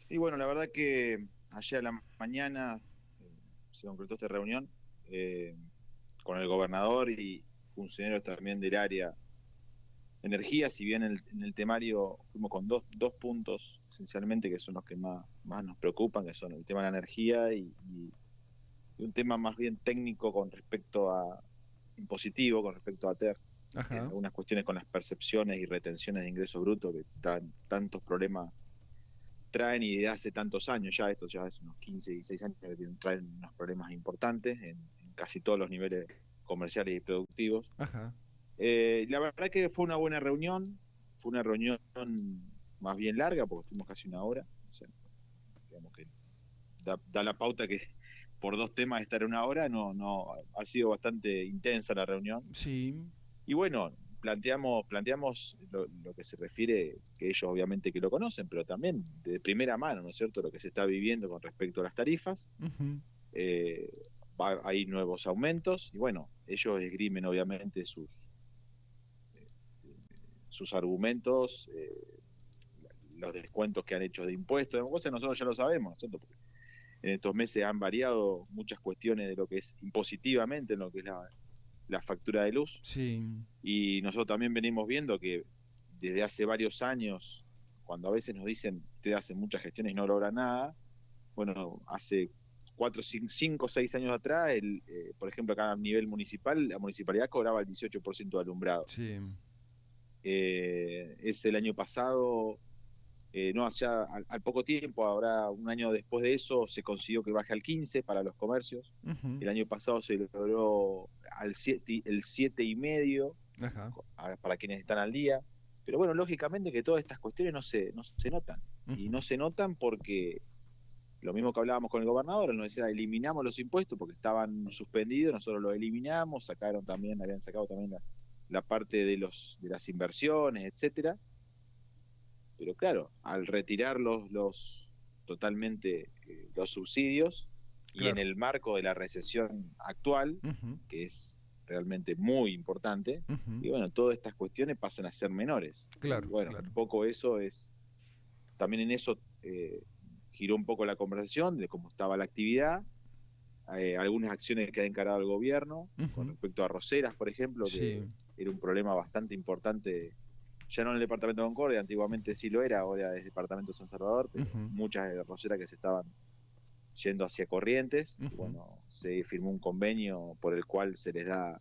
Y bueno, la verdad que ayer a la mañana eh, se concretó esta reunión eh, con el gobernador y funcionarios también del área energía, si bien en el temario fuimos con dos puntos esencialmente que son los que más nos preocupan, que son el tema de la energía y un tema más bien técnico con respecto a impositivo, con respecto a TER, Ajá. algunas cuestiones con las percepciones y retenciones de ingreso bruto que tantos problemas traen y de hace tantos años ya, esto ya hace unos 15, 16 años que traen unos problemas importantes en casi todos los niveles comerciales y productivos. Ajá. La verdad que fue una reunión más bien larga, porque estuvimos casi una hora, o sea, digamos que da la pauta que por dos temas estar una hora, no, ha sido bastante intensa la reunión. Sí. Y bueno, planteamos lo que se refiere, que ellos obviamente que lo conocen, pero también de primera mano, ¿no es cierto?, lo que se está viviendo con respecto a las tarifas. Ujú. Eh, hay nuevos aumentos y bueno, ellos esgrimen obviamente sus argumentos, los descuentos que han hecho de impuestos, cosas nosotros ya lo sabemos, ¿no es cierto? Porque en estos meses han variado muchas cuestiones de lo que es impositivamente, en lo que es la factura de luz. Sí. Y nosotros también venimos viendo que desde hace varios años, cuando a veces nos dicen que hacen muchas gestiones y no logran nada, bueno, hace 4, 5, 6 años atrás, por ejemplo, acá a nivel municipal, la municipalidad cobraba el 18% de alumbrado. Sí. Es el año pasado, no, ya al poco tiempo, ahora un año después de eso, se consiguió que baje al 15 para los comercios. Ujú. El año pasado se logró el 7,5 Ajá. para quienes están al día. Pero bueno, lógicamente que todas estas cuestiones no se notan. Y Ujú. no se notan porque lo mismo que hablábamos con el gobernador, él nos decía, eliminamos los impuestos porque estaban suspendidos, nosotros los eliminamos, habían sacado también la parte de las inversiones, etcétera. Pero claro, al retirar totalmente los subsidios y en Claro. el marco de la recesión actual, Ujú. que es realmente muy importante, Ujú. y bueno, todas estas cuestiones pasan a ser menores. Y Claro, bueno, claro. un poco eso también en eso giró un poco la conversación de cómo estaba la actividad, algunas acciones que ha encarado el gobierno con Ujú. respecto a Roseras, por ejemplo, que Sí. era un problema bastante importante, ya no en el departamento de Concordia, antiguamente sí lo era, ahora es departamento de San Salvador, pero Ujú. muchas Roseras que se estaban yendo hacia Corrientes, y Ujú. bueno, se firmó un convenio por el cual se les da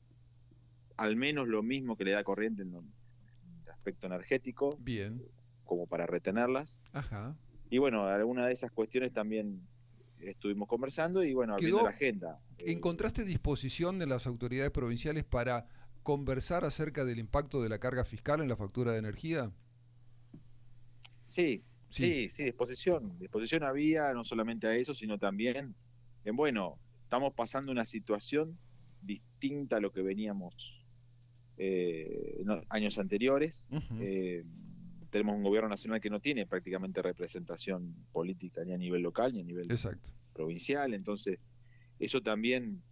al menos lo mismo que le da Corrientes en el aspecto energético, Bien. como para retenerlas. Ajá. Y bueno, alguna de esas cuestiones también estuvimos conversando y bueno, viendo la ¿Quedó, agenda. encontraste disposición de las autoridades provinciales para conversar acerca del impacto de la carga fiscal en la factura de energía? Sí, Sí. sí, disposición. Disposición había no solamente a eso, sino también en, bueno, estamos pasando una situación distinta a lo que veníamos años anteriores. Ujú. Tenemos un gobierno nacional que no tiene prácticamente representación política ni a nivel local ni a nivel Exacto. provincial, entonces eso también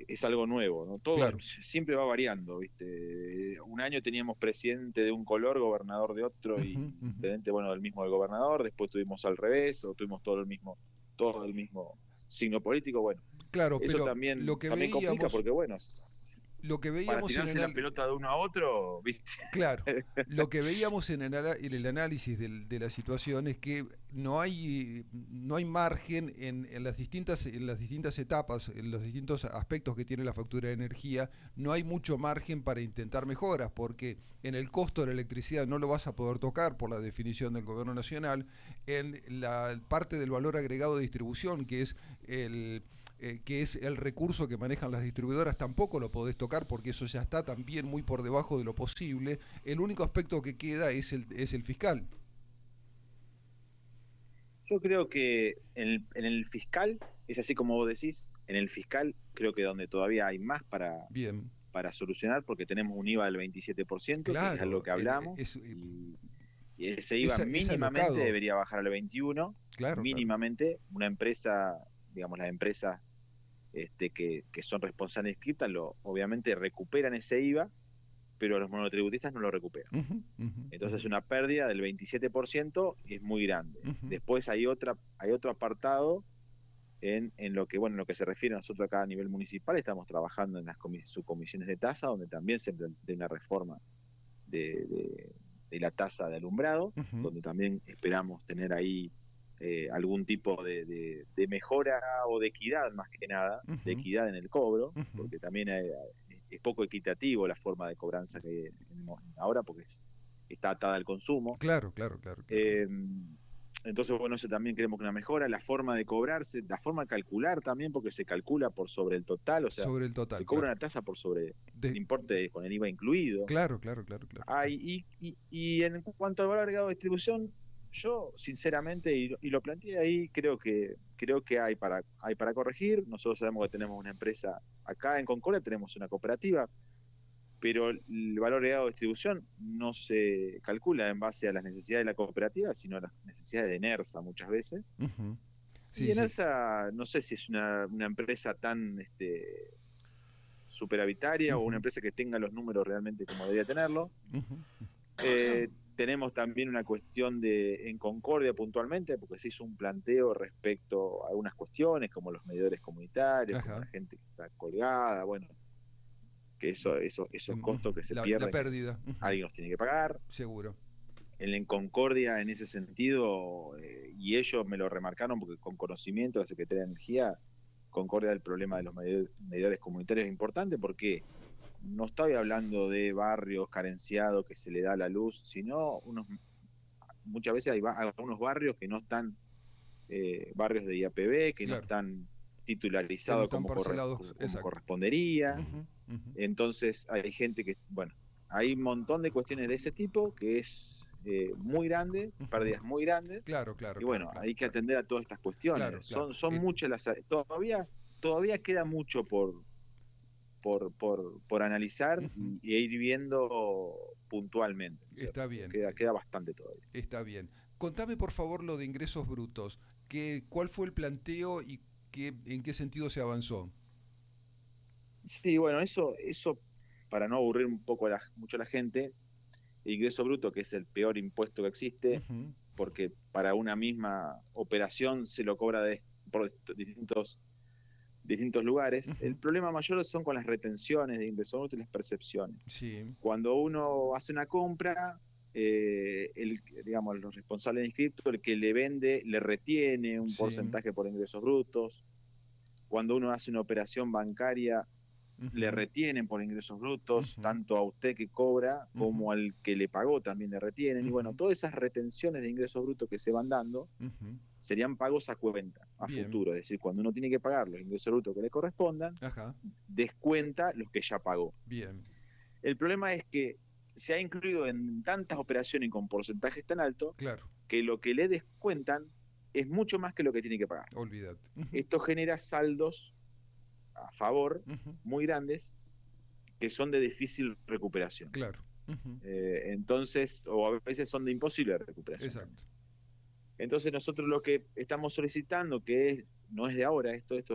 es algo nuevo, ¿no? Todo Claro. siempre va variando, ¿viste? Un año teníamos presidente de un color, gobernador de otro y Ujú. Ujú. intendente, bueno, del mismo del gobernador, después tuvimos al revés, o tuvimos todo el mismo signo político, bueno, Claro, eso pero lo que también complica veíamos, porque, bueno, lo que para veíamos en tirarse la el, pelota de uno a otro, ¿viste? claro, lo que veíamos en el análisis de la situación es que no hay margen en las distintas etapas, en los distintos aspectos que tiene la factura de energía, no hay mucho margen para intentar mejoras, porque en el costo de la electricidad no lo vas a poder tocar por la definición del gobierno nacional, en la parte del valor agregado de distribución, que es el recurso que manejan las distribuidoras, tampoco lo podés tocar porque eso ya está también muy por debajo de lo posible. El único aspecto que queda es el fiscal. Yo creo que en el fiscal, es así como vos decís, en el fiscal creo que donde todavía hay más Bien, para solucionar, porque tenemos un IVA del 27%, que es algo claro, que hablamos, y ese IVA es mínimamente alocado, debería bajar al 21%, claro, claro. mínimamente. Una empresa, digamos, las empresas que son responsables inscritas, obviamente recuperan ese IVA, pero los monotributistas no lo recuperan. Entonces una pérdida del 27% es muy grande. Después hay otro apartado en lo que, bueno, en lo que se refiere a nosotros acá a nivel municipal. Estamos trabajando en las subcomisiones de tasa, donde también se plantea una reforma de la tasa de alumbrado, donde también esperamos tener ahí algún tipo de mejora o de equidad, más que nada, de equidad en el cobro, porque también es poco equitativo la forma de cobranza que tenemos ahora, porque está atada al consumo. Claro. Entonces, bueno, eso también queremos que una mejora, la forma de cobrarse, la forma de calcular también, porque se calcula por sobre el total, o sea, sobre el total, se cobra una tasa por sobre el importe con el IVA incluido. Claro. Y en cuanto al valor agregado de distribución, yo sinceramente, y lo planteé ahí, creo que hay para corregir. Nosotros sabemos que tenemos una empresa acá en Concordia, tenemos una cooperativa, pero el valor agregado de distribución no se calcula en base a las necesidades de la cooperativa, sino a las necesidades de ENERSA muchas veces. Y ENERSA no sé si es una empresa tan superavitaria o una empresa que tenga los números realmente como debería tenerlo. Tenemos también una cuestión en Concordia puntualmente, porque se hizo un planteo respecto a algunas cuestiones, como los medidores comunitarios, como la gente que está colgada, bueno, que esos costos que se pierden, la pérdida, alguien los tiene que pagar. Seguro. En Concordia, en ese sentido, y ellos me lo remarcaron porque con conocimiento de la Secretaría de Energía, Concordia, el problema de los medidores comunitarios es importante, porque no estoy hablando de barrios carenciados que se le da la luz, sino muchas veces hay algunos barrios que no están, barrios de IAPB, que no están titularizados como correspondería. Entonces hay gente que, bueno, hay un montón de cuestiones de ese tipo que es muy grande, pérdidas muy grandes. Claro. Y bueno, hay que atender a todas estas cuestiones. Son muchas las... Todavía queda mucho por analizar e ir viendo puntualmente. Está bien. Queda bastante todavía. Está bien. Contame por favor lo de ingresos brutos. ¿Cuál fue el planteo y en qué sentido se avanzó? Sí, bueno, eso para no aburrir un poco mucho a la gente, el ingreso bruto, que es el peor impuesto que existe, porque para una misma operación se lo cobra por distintos lugares. El problema mayor son con las retenciones de ingreso bruto y las percepciones. Cuando uno hace una compra, digamos, los responsables de inscripto, el que le vende, le retiene un porcentaje por ingresos brutos. Cuando uno hace una operación bancaria, le retienen por ingresos brutos, tanto a usted que cobra como al que le pagó también le retienen. Y bueno, todas esas retenciones de ingresos brutos que se van dando serían pagos a cuenta, a futuro. Es decir, cuando uno tiene que pagar los ingresos brutos que le correspondan, descuenta los que ya pagó. El problema es que se ha incluido en tantas operaciones con porcentajes tan altos que lo que le descuentan es mucho más que lo que tiene que pagar. Olvídate. Esto genera saldos a favor muy grandes que son de difícil recuperación. Entonces, o a veces son de imposible recuperación. Entonces nosotros lo que estamos solicitando, no es de ahora, esto es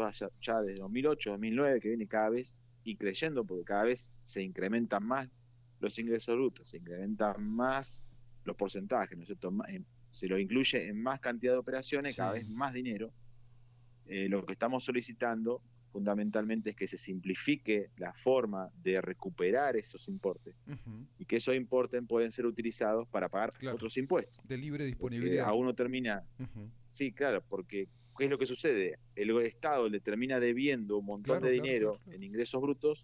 ya desde 2008, 2009, que viene cada vez y creyendo, porque cada vez se incrementan más los ingresos brutos, se incrementan más los porcentajes, ¿no es cierto? Se lo incluye en más cantidad de operaciones, cada vez más dinero. Lo que estamos solicitando fundamentalmente es que se simplifique la forma de recuperar esos importes y que esos importes pueden ser utilizados para pagar otros impuestos. De libre disponibilidad. A uno termina... Sí, claro, porque ¿qué es lo que sucede? El Estado le termina debiendo un montón de dinero en ingresos brutos,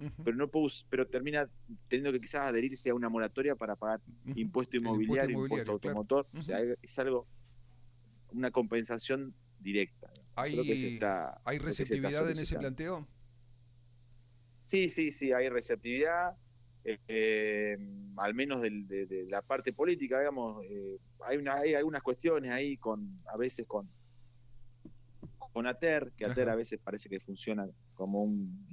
pero termina teniendo que quizás adherirse a una moratoria para pagar impuesto inmobiliario, impuesto automotor. O sea, es algo, una compensación directa. ¿Hay receptividad en ese planteo? Sí, hay receptividad, al menos de la parte política, digamos. Hay algunas cuestiones ahí a veces con ATER, que ATER a veces parece que funciona como una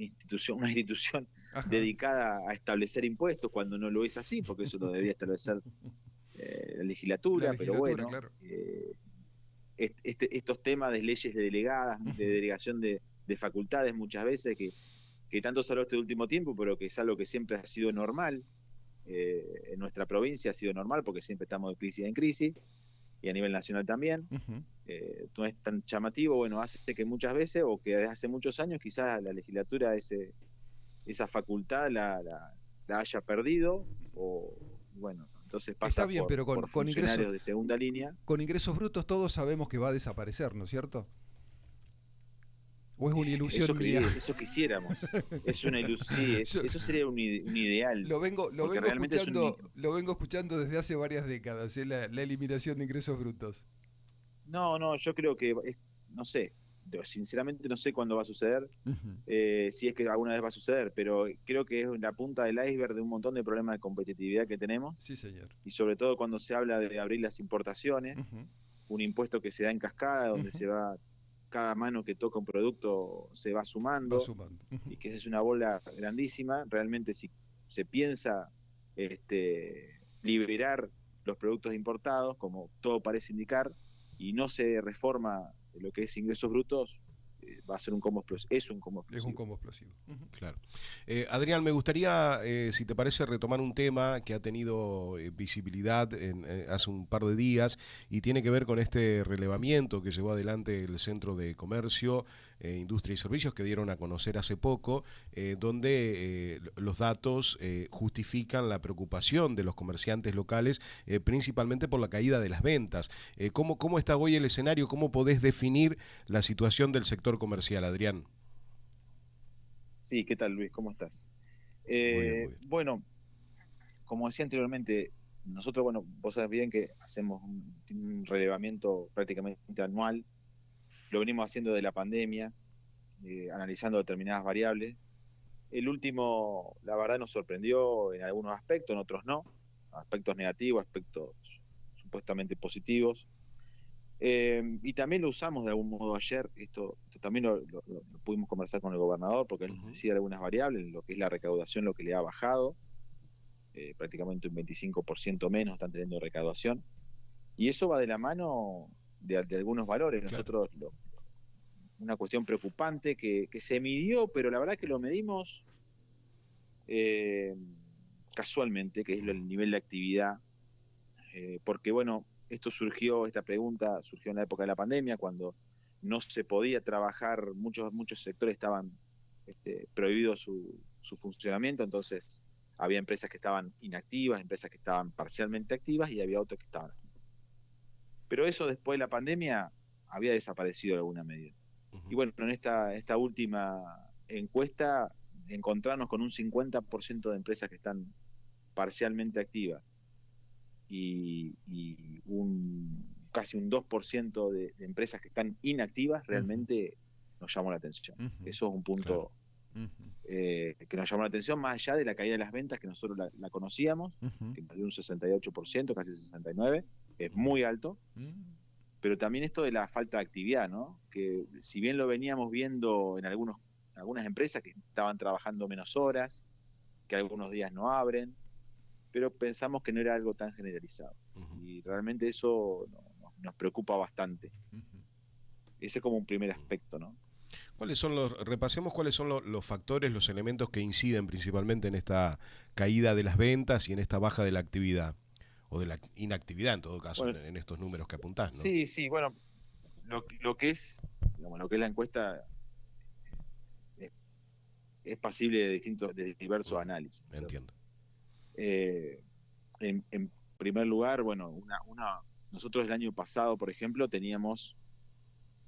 institución dedicada a establecer impuestos, cuando no lo es así, porque eso lo debería establecer la legislatura, pero bueno, estos temas de leyes delegadas, de delegación de facultades muchas veces, que tanto se habló este último tiempo, pero que es algo que siempre ha sido normal, en nuestra provincia ha sido normal porque siempre estamos de crisis en crisis y a nivel nacional también. No es tan llamativo, bueno, hace que muchas veces o que desde hace muchos años quizás la legislatura esa facultad la haya perdido o bueno, entonces Está pasa bien, pero por funcionarios de segunda línea. con ingresos brutos todos sabemos que va a desaparecer, ¿no es cierto? ¿O es una ilusión mía? Eso quisiéramos. Es una ilusión, sí, eso sería un ideal. Lo vengo realmente escuchando desde hace varias décadas, la eliminación de ingresos brutos. No, yo creo que, no sé, sinceramente no sé cuándo va a suceder, si es que alguna vez va a suceder, pero creo que es la punta del iceberg de un montón de problemas de competitividad que tenemos. Sí, señor. Y sobre todo cuando se habla de abrir las importaciones, un impuesto que se da en cascada, donde se va, cada mano que toca un producto se va sumando, y que esa es una bola grandísima. Realmente si se piensa liberar los productos importados, como todo parece indicar, y no se reforma lo que es ingresos brutos, va a ser un combo explosivo. Es un combo explosivo. Es un combo explosivo. Claro. Adrián, me gustaría, si te parece, retomar un tema que ha tenido visibilidad hace un par de días y tiene que ver con este relevamiento que llevó adelante el Centro de Comercio, Industria y Servicios, que dieron a conocer hace poco, donde los datos justifican la preocupación de los comerciantes locales, principalmente por la caída de las ventas. ¿Cómo está hoy el escenario? ¿Cómo podés definir la situación del sector comercial, Adrián? Sí, ¿qué tal, Luis? ¿Cómo estás? Muy bien. Bueno, como decía anteriormente, nosotros, bueno, vos sabés bien que hacemos un relevamiento prácticamente anual. Lo venimos haciendo de la pandemia, analizando determinadas variables. El último, la verdad, nos sorprendió en algunos aspectos, en otros no. Aspectos negativos, aspectos supuestamente positivos. Y también lo usamos de algún modo ayer, esto también lo pudimos conversar con el gobernador, porque él nos decía algunas variables, lo que es la recaudación, lo que le ha bajado, prácticamente un 25% menos están teniendo recaudación, y eso va de la mano de algunos valores. Claro. Nosotros, una cuestión preocupante que se midió, pero la verdad que lo medimos casualmente, que es el nivel de actividad, porque bueno, esta pregunta surgió en la época de la pandemia, cuando no se podía trabajar, muchos sectores estaban prohibidos su funcionamiento, entonces había empresas que estaban inactivas, empresas que estaban parcialmente activas y había otras que estaban activas. Pero eso después de la pandemia había desaparecido de alguna medida. Y bueno, en esta última encuesta encontrarnos con un 50% de empresas que están parcialmente activas y casi un 2% de empresas que están inactivas, realmente nos llamó la atención. Eso es un punto que nos llamó la atención, más allá de la caída de las ventas, que nosotros la conocíamos, que de un 68%, casi 69%, es muy alto, pero también esto de la falta de actividad, ¿no? Que si bien lo veníamos viendo en algunas empresas que estaban trabajando menos horas, que algunos días no abren, pero pensamos que no era algo tan generalizado. Y realmente eso nos preocupa bastante. Ese es como un primer aspecto, ¿no? Repasemos cuáles son los factores, los elementos que inciden principalmente en esta caída de las ventas y en esta baja de la actividad, o de la inactividad en todo caso, bueno, en estos números que apuntás, ¿no? Sí, bueno, lo que es la encuesta es pasible de diversos análisis. Entiendo. En primer lugar, bueno, nosotros el año pasado, por ejemplo, teníamos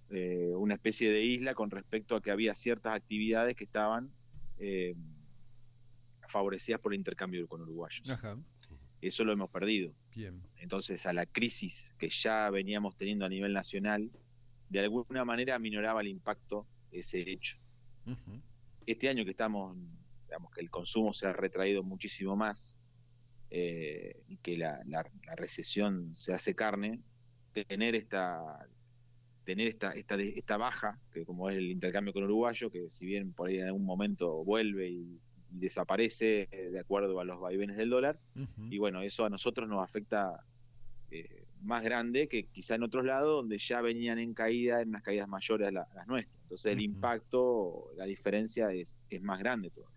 una especie de isla con respecto a que había ciertas actividades que estaban favorecidas por el intercambio con uruguayos. Ajá. Eso lo hemos perdido. Bien. Entonces, a la crisis que ya veníamos teniendo a nivel nacional, de alguna manera minoraba el impacto ese hecho. Este año que estamos, digamos que el consumo se ha retraído muchísimo más, y que la recesión se hace carne, tener esta baja, que como es el intercambio con uruguayo, que si bien por ahí en algún momento vuelve y desaparece de acuerdo a los vaivenes del dólar, y bueno, eso a nosotros nos afecta más grande que quizá en otros lados donde ya venían en caída, en unas caídas mayores a las nuestras. Entonces el impacto, la diferencia es más grande todavía.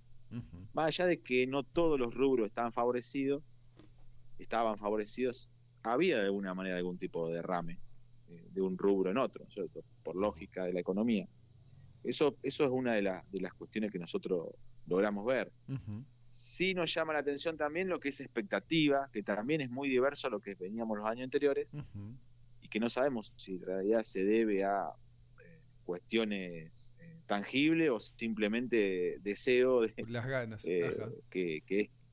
Más allá de que no todos los rubros estaban favorecidos, había de alguna manera algún tipo de derrame de un rubro en otro, ¿no es cierto? Por lógica de la economía. Eso es una de las cuestiones que nosotros logramos ver. Sí nos llama la atención también lo que es expectativa, que también es muy diverso a lo que veníamos los años anteriores, y que no sabemos si en realidad se debe a cuestiones tangibles o simplemente deseo de las ganas.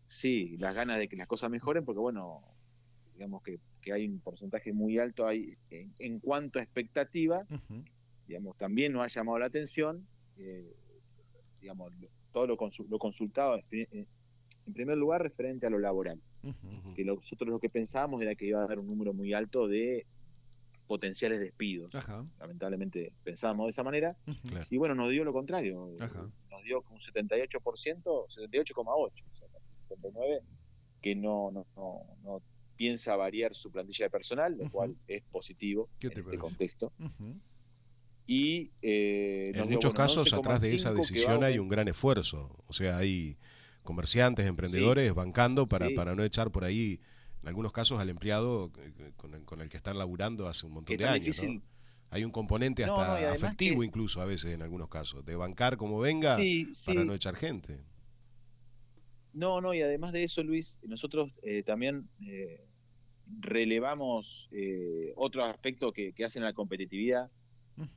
sí, las ganas de que las cosas mejoren, porque bueno, digamos que hay un porcentaje muy alto ahí en cuanto a expectativa, digamos, también nos ha llamado la atención, digamos, todo lo consultado en primer lugar referente a lo laboral, que nosotros lo que pensábamos era que iba a haber un número muy alto de potenciales despidos. Lamentablemente pensábamos de esa manera, y bueno, nos dio lo contrario, nos dio un 78%, 78,8%, o sea, casi 79%, que no piensa variar su plantilla de personal, lo cual es positivo en este contexto. Y en muchos casos atrás de esa decisión hay un gran esfuerzo, o sea, hay comerciantes, emprendedores bancando para no echar por ahí, en algunos casos, al empleado con el que están laburando hace un montón de años, ¿no? Hay un componente hasta afectivo incluso a veces en algunos casos, de bancar como venga para no echar gente. Y además de eso, Luis, nosotros también relevamos otros aspectos que hacen a la competitividad,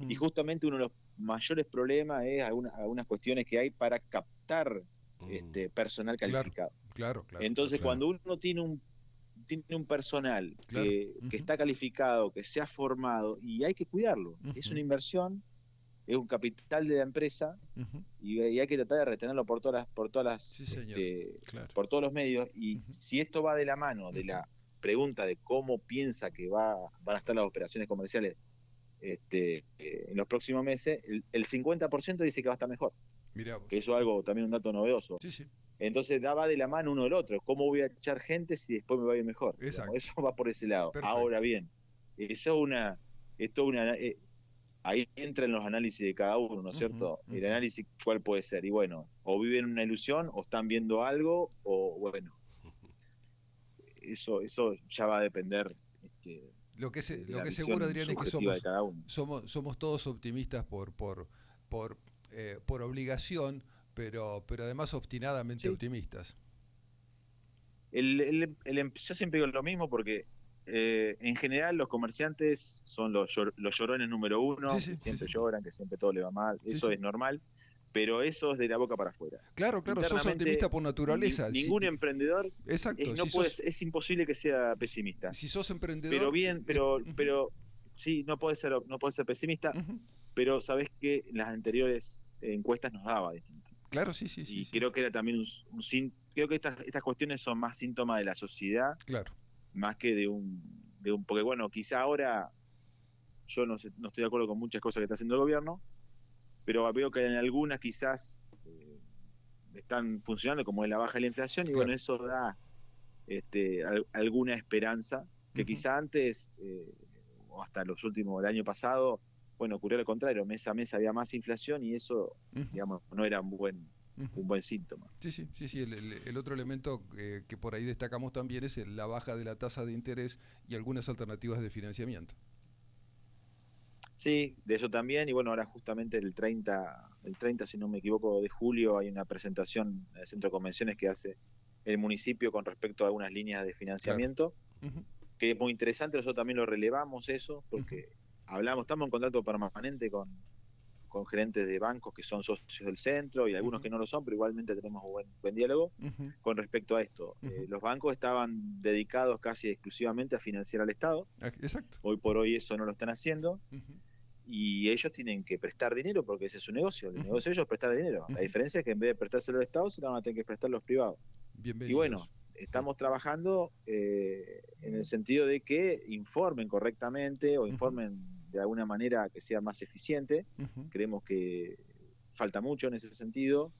y justamente uno de los mayores problemas es algunas cuestiones que hay para captar personal calificado. Claro. Entonces, cuando uno tiene un personal que está calificado, que se ha formado, y hay que cuidarlo, es una inversión, es un capital de la empresa, y hay que tratar de retenerlo por todos los medios, y si esto va de la mano de la pregunta de cómo piensa que van a estar las operaciones comerciales en los próximos meses, el 50% dice que va a estar mejor. Que eso es algo, también un dato novedoso. Entonces va de la mano uno del otro. ¿Cómo voy a echar gente si después me va a ir mejor? Eso va por ese lado. Perfecto. Ahora bien, ahí entran los análisis de cada uno, ¿no es cierto? El análisis, ¿cuál puede ser? Y bueno, o viven una ilusión, o están viendo algo, o bueno, eso ya va a depender. Lo que es seguro, Adrián, es que somos todos optimistas por obligación, pero además obstinadamente optimistas. Yo siempre digo lo mismo porque en general los comerciantes son los llorones número uno, que siempre lloran, que siempre todo le va mal, eso es normal, pero eso es de la boca para afuera. Claro, sos optimista por naturaleza. Ningún emprendedor es imposible que sea pesimista. Si sos emprendedor, pero sí, no puede ser pesimista, pero sabés que en las anteriores encuestas nos daba distinto. Claro, sí. Y creo que era también creo que estas cuestiones son más síntomas de la sociedad, más que de un porque bueno, quizá ahora yo no estoy de acuerdo con muchas cosas que está haciendo el gobierno, pero veo que en algunas quizás están funcionando, como es la baja de la inflación, y bueno, eso da alguna esperanza, que quizá antes, o hasta el año pasado, bueno, ocurrió lo contrario, mes a mes había más inflación, y eso, digamos, no era un buen síntoma. Sí. El otro elemento que por ahí destacamos también es la baja de la tasa de interés y algunas alternativas de financiamiento. Sí, de eso también, y bueno, ahora justamente el 30, si no me equivoco, de julio hay una presentación en el Centro de Convenciones que hace el municipio con respecto a algunas líneas de financiamiento, que es muy interesante. Nosotros también lo relevamos eso, porque estamos en contacto permanente con gerentes de bancos que son socios del centro, y algunos que no lo son, pero igualmente tenemos buen diálogo con respecto a esto. Los bancos estaban dedicados casi exclusivamente a financiar al Estado. Exacto. Hoy por hoy eso no lo están haciendo. Y ellos tienen que prestar dinero porque ese es su negocio. El negocio de ellos es prestar dinero. La diferencia es que en vez de prestárselo al Estado, se lo van a tener que prestar los privados. Bienvenidos. Y bueno, estamos trabajando en el sentido de que informen correctamente o informen de alguna manera que sea más eficiente. Creemos que falta mucho en ese sentido.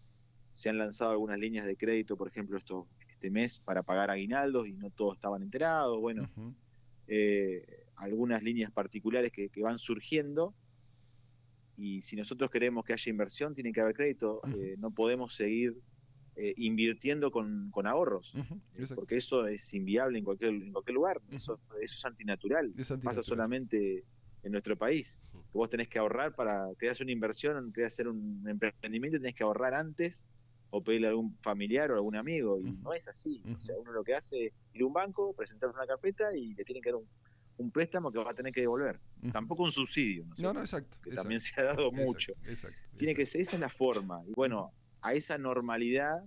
Se han lanzado algunas líneas de crédito, por ejemplo, este mes para pagar aguinaldos, y no todos estaban enterados. Bueno, algunas líneas particulares que van surgiendo, y si nosotros queremos que haya inversión, tiene que haber crédito. No podemos seguir invirtiendo con ahorros, Exacto. porque eso es inviable en cualquier lugar, eso es antinatural, pasa solamente en nuestro país, que vos tenés que ahorrar para que hagas una inversión, que hacer un emprendimiento, tenés que ahorrar antes o pedirle a algún familiar o a algún amigo, y no es así. O sea, uno lo que hace es ir a un banco, presentar una carpeta y le tienen que dar un préstamo que va a tener que devolver. Tampoco un subsidio, no, exacto. Que también se ha dado mucho. Tiene que ser, esa es la forma. Y bueno, a esa normalidad,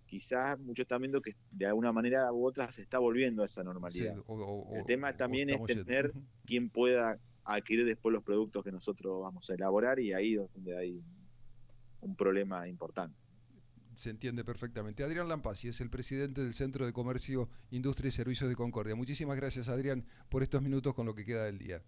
quizás muchos están viendo que de alguna manera u otra se está volviendo a esa normalidad. Sí, el tema también es tener quien pueda adquirir después los productos que nosotros vamos a elaborar, y ahí donde hay un problema importante. Se entiende perfectamente. Adrián Lampassi es el presidente del Centro de Comercio, Industria y Servicios de Concordia. Muchísimas gracias, Adrián, por estos minutos con lo que queda del día.